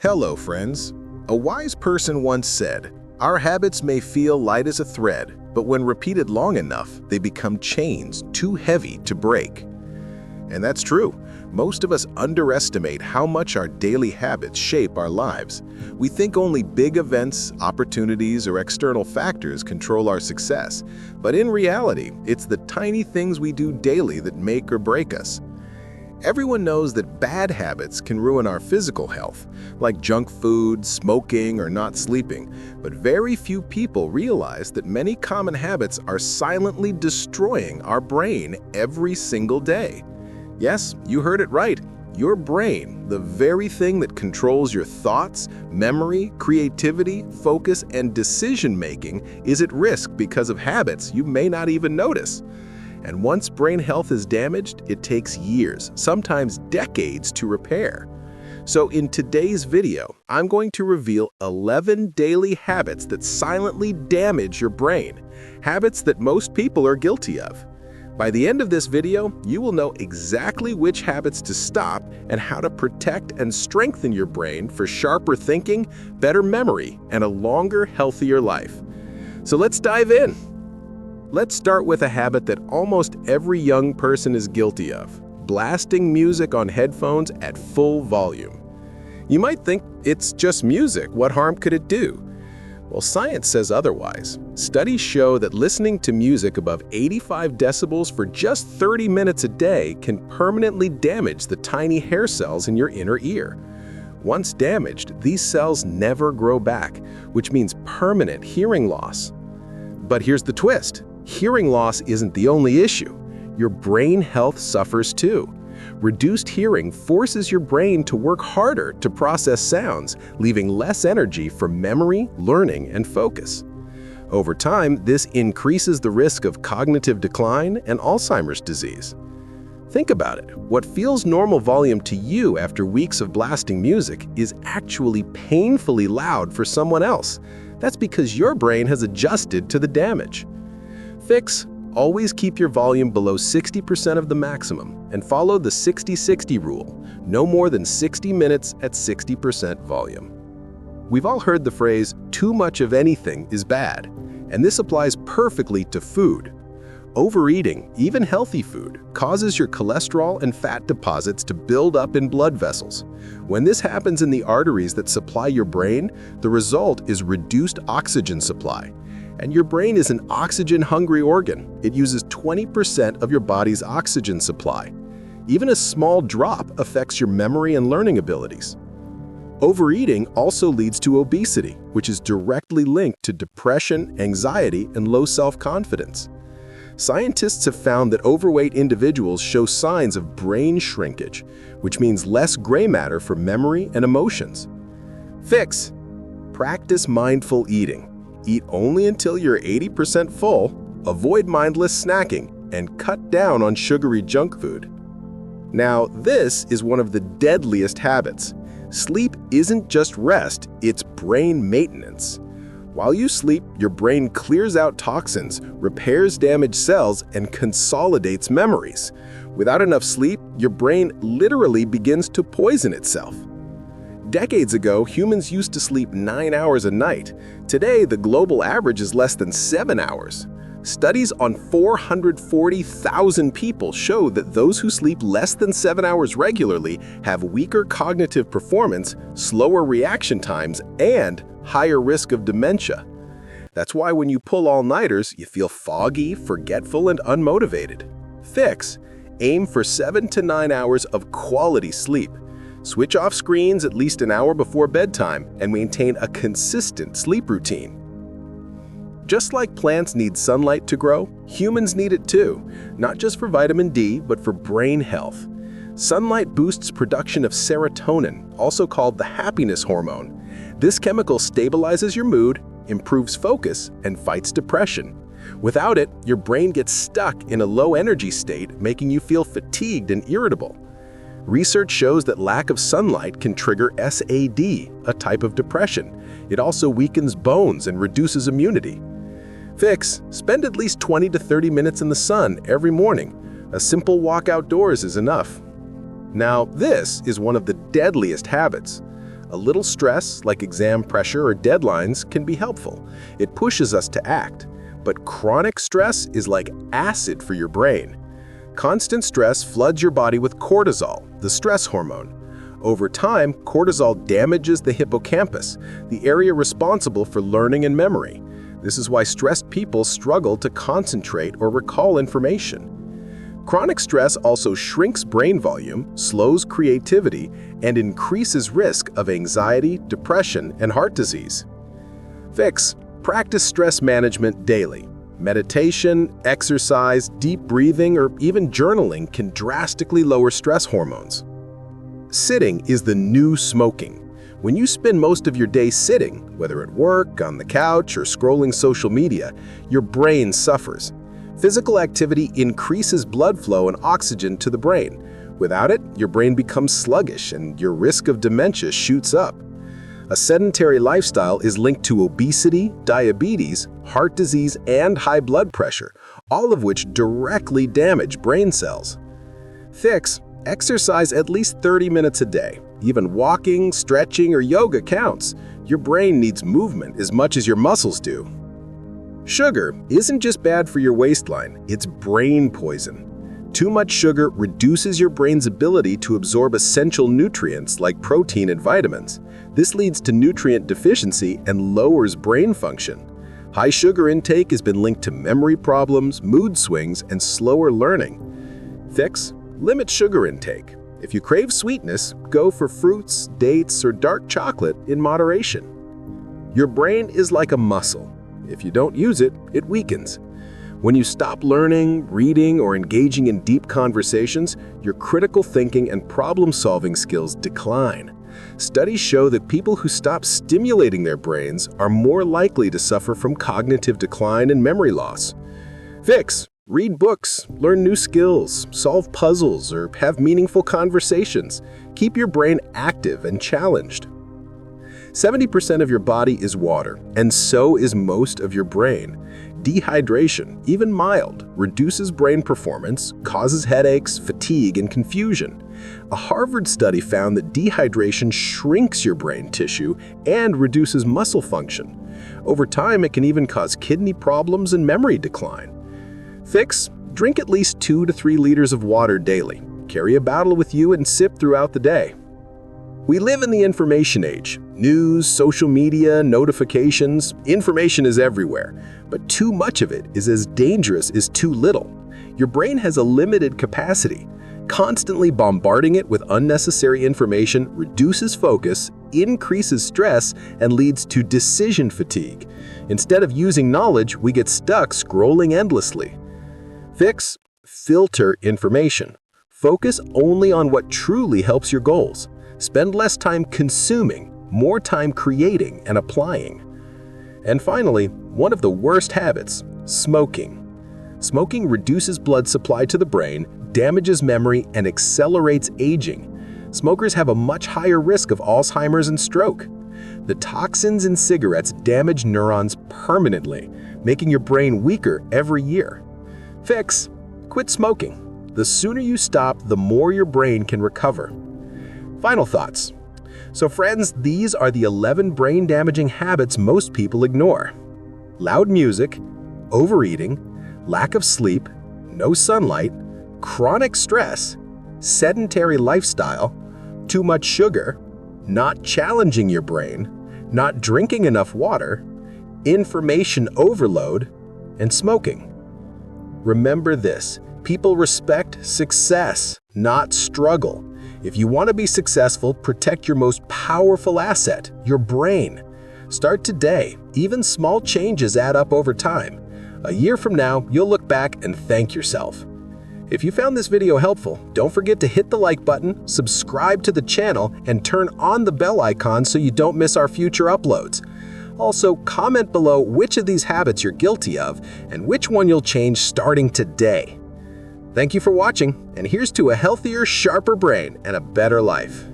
Hello, friends. A wise person once said, "Our habits may feel light as a thread, but when repeated long enough, they become chains too heavy to break." And that's true. Most of us underestimate how much our daily habits shape our lives. We think only big events, opportunities, or external factors control our success. But in reality, it's the tiny things we do daily that make or break us. Everyone knows that bad habits can ruin our physical health, like junk food, smoking, or not sleeping, but very few people realize that many common habits are silently destroying our brain every single day. Yes, you heard it right. Your brain, the very thing that controls your thoughts, memory, creativity, focus, and decision-making, is at risk because of habits you may not even notice. And once brain health is damaged, it takes years, sometimes decades, to repair. So in today's video, I'm going to reveal 11 daily habits that silently damage your brain, habits that most people are guilty of. By the end of this video, you will know exactly which habits to stop and how to protect and strengthen your brain for sharper thinking, better memory, and a longer, healthier life. So let's dive in. Let's start with a habit that almost every young person is guilty of: blasting music on headphones at full volume. You might think it's just music, what harm could it do? Well, science says otherwise. Studies show that listening to music above 85 decibels for just 30 minutes a day can permanently damage the tiny hair cells in your inner ear. Once damaged, these cells never grow back, which means permanent hearing loss. But here's the twist. Hearing loss isn't the only issue. Your brain health suffers too. Reduced hearing forces your brain to work harder to process sounds, leaving less energy for memory, learning, and focus. Over time, this increases the risk of cognitive decline and Alzheimer's disease. Think about it. What feels normal volume to you after weeks of blasting music is actually painfully loud for someone else. That's because your brain has adjusted to the damage. Fix: always keep your volume below 60% of the maximum and follow the 60-60 rule, no more than 60 minutes at 60% volume. We've all heard the phrase, "too much of anything is bad," and this applies perfectly to food. Overeating, even healthy food, causes your cholesterol and fat deposits to build up in blood vessels. When this happens in the arteries that supply your brain, the result is reduced oxygen supply. And your brain is an oxygen-hungry organ. It uses 20% of your body's oxygen supply. Even a small drop affects your memory and learning abilities. Overeating also leads to obesity, which is directly linked to depression, anxiety, and low self-confidence. Scientists have found that overweight individuals show signs of brain shrinkage, which means less gray matter for memory and emotions. Fix: practice mindful eating. Eat only until you're 80% full, avoid mindless snacking, and cut down on sugary junk food. Now, this is one of the deadliest habits. Sleep isn't just rest, it's brain maintenance. While you sleep, your brain clears out toxins, repairs damaged cells, and consolidates memories. Without enough sleep, your brain literally begins to poison itself. Decades ago, humans used to sleep 9 hours a night. Today, the global average is less than 7 hours. Studies on 440,000 people show that those who sleep less than 7 hours regularly have weaker cognitive performance, slower reaction times, and higher risk of dementia. That's why when you pull all-nighters, you feel foggy, forgetful, and unmotivated. Fix: aim for 7 to 9 hours of quality sleep. Switch off screens at least an hour before bedtime and maintain a consistent sleep routine. Just like plants need sunlight to grow, humans need it too, not just for vitamin D, but for brain health. Sunlight boosts production of serotonin, also called the happiness hormone. This chemical stabilizes your mood, improves focus, and fights depression. Without it, your brain gets stuck in a low-energy state, making you feel fatigued and irritable. Research shows that lack of sunlight can trigger SAD, a type of depression. It also weakens bones and reduces immunity. Fix: spend at least 20 to 30 minutes in the sun every morning. A simple walk outdoors is enough. Now, this is one of the deadliest habits: A little stress, like exam pressure or deadlines, can be helpful. It pushes us to act. But chronic stress is like acid for your brain. Constant stress floods your body with cortisol, the stress hormone. Over time, cortisol damages the hippocampus, the area responsible for learning and memory. This is why stressed people struggle to concentrate or recall information. Chronic stress also shrinks brain volume, slows creativity, and increases risk of anxiety, depression, and heart disease. Fix: practice stress management daily. Meditation, exercise, deep breathing, or even journaling can drastically lower stress hormones. Sitting is the new smoking. When you spend most of your day sitting, whether at work, on the couch, or scrolling social media, your brain suffers. Physical activity increases blood flow and oxygen to the brain. Without it, your brain becomes sluggish and your risk of dementia shoots up. A sedentary lifestyle is linked to obesity, diabetes, heart disease, and high blood pressure, all of which directly damage brain cells. Fix: exercise at least 30 minutes a day. Even walking, stretching, or yoga counts. Your brain needs movement as much as your muscles do. Sugar isn't just bad for your waistline, it's brain poison. Too much sugar reduces your brain's ability to absorb essential nutrients like protein and vitamins. This leads to nutrient deficiency and lowers brain function. High sugar intake has been linked to memory problems, mood swings, and slower learning. Fix: limit sugar intake. If you crave sweetness, go for fruits, dates, or dark chocolate in moderation. Your brain is like a muscle. If you don't use it, it weakens. When you stop learning, reading, or engaging in deep conversations, your critical thinking and problem-solving skills decline. Studies show that people who stop stimulating their brains are more likely to suffer from cognitive decline and memory loss. Fix: read books, learn new skills, solve puzzles, or have meaningful conversations. Keep your brain active and challenged. 70% of your body is water, and so is most of your brain. Dehydration, even mild, reduces brain performance, causes headaches, fatigue, and confusion. A Harvard study found that dehydration shrinks your brain tissue and reduces muscle function. Over time, it can even cause kidney problems and memory decline. Fix: drink at least 2 to 3 liters of water daily. Carry a bottle with you and sip throughout the day. We live in the information age. News, social media, notifications, information is everywhere. But too much of it is as dangerous as too little. Your brain has a limited capacity. Constantly bombarding it with unnecessary information reduces focus, increases stress, and leads to decision fatigue. Instead of using knowledge, we get stuck scrolling endlessly. Fix: filter information. Focus only on what truly helps your goals. Spend less time consuming, more time creating and applying. And finally, one of the worst habits: smoking. Smoking reduces blood supply to the brain, damages memory, and accelerates aging. Smokers have a much higher risk of Alzheimer's and stroke. The toxins in cigarettes damage neurons permanently, making your brain weaker every year. Fix: quit smoking. The sooner you stop, the more your brain can recover. Final thoughts. So friends, these are the 11 brain-damaging habits most people ignore. Loud music, overeating, lack of sleep, no sunlight, chronic stress, sedentary lifestyle, too much sugar, not challenging your brain, not drinking enough water, information overload, and smoking. Remember this: people respect success, not struggle. If you want to be successful, protect your most powerful asset, your brain. Start today. Even small changes add up over time. A year from now, you'll look back and thank yourself. If you found this video helpful, don't forget to hit the like button, subscribe to the channel, and turn on the bell icon so you don't miss our future uploads. Also, comment below which of these habits you're guilty of and which one you'll change starting today. Thank you for watching, and here's to a healthier, sharper brain and a better life.